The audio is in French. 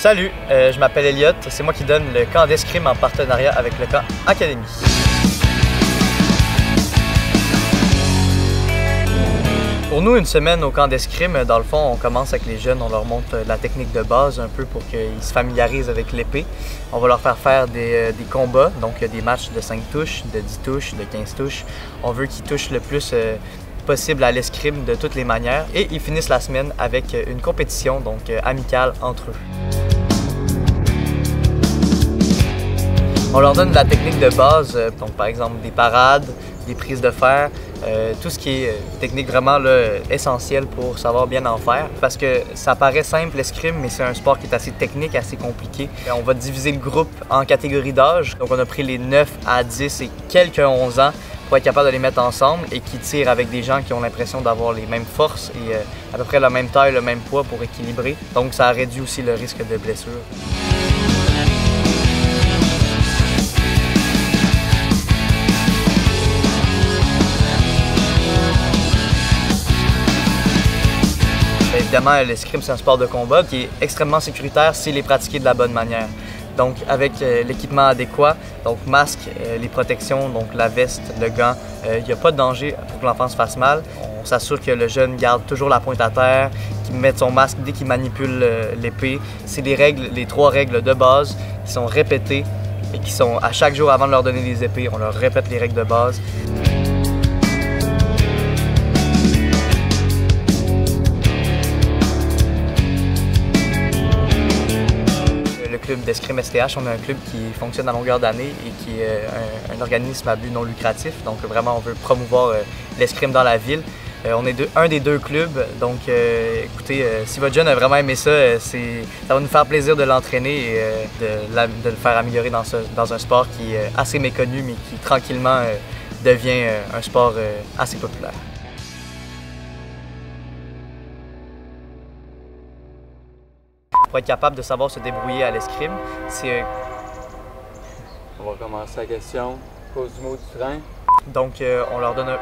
Salut, je m'appelle Elliot, c'est moi qui donne le camp d'escrime en partenariat avec le camp Académie. Pour nous, une semaine au camp d'escrime, dans le fond, on commence avec les jeunes, on leur montre la technique de base un peu pour qu'ils se familiarisent avec l'épée. On va leur faire des combats, donc des matchs de 5 touches, de 10 touches, de 15 touches. On veut qu'ils touchent le plus possible à l'escrime de toutes les manières et ils finissent la semaine avec une compétition donc amicale entre eux. On leur donne de la technique de base, donc par exemple des parades, des prises de fer, tout ce qui est technique vraiment essentielle pour savoir bien en faire. Parce que ça paraît simple l'escrime, mais c'est un sport qui est assez technique, assez compliqué. On va diviser le groupe en catégories d'âge. Donc on a pris les 9 à 10 et quelques 11 ans pour être capable de les mettre ensemble et qui tirent avec des gens qui ont l'impression d'avoir les mêmes forces et à peu près la même taille, le même poids pour équilibrer. Donc ça réduit aussi le risque de blessure. Évidemment, l'escrime, c'est un sport de combat qui est extrêmement sécuritaire s'il est pratiqué de la bonne manière. Donc, avec l'équipement adéquat, donc masque, les protections, donc la veste, le gant, il n'y a pas de danger pour que l'enfant se fasse mal. On s'assure que le jeune garde toujours la pointe à terre, qu'il mette son masque dès qu'il manipule l'épée. C'est les 3 règles de base qui sont répétées et qui sont à chaque jour avant de leur donner des épées, on leur répète les règles de base. Le club d'escrime STH, on a un club qui fonctionne à longueur d'année et qui est un organisme à but non lucratif. Donc vraiment, on veut promouvoir l'escrime dans la ville. On est un des 2 clubs, donc écoutez, si votre jeune a vraiment aimé ça, ça va nous faire plaisir de l'entraîner et de le faire améliorer dans un sport qui est assez méconnu, mais qui tranquillement devient un sport assez populaire. Pour être capable de savoir se débrouiller à l'escrime, c'est... On va commencer la question. Cause du mot du frein. Donc, on leur donne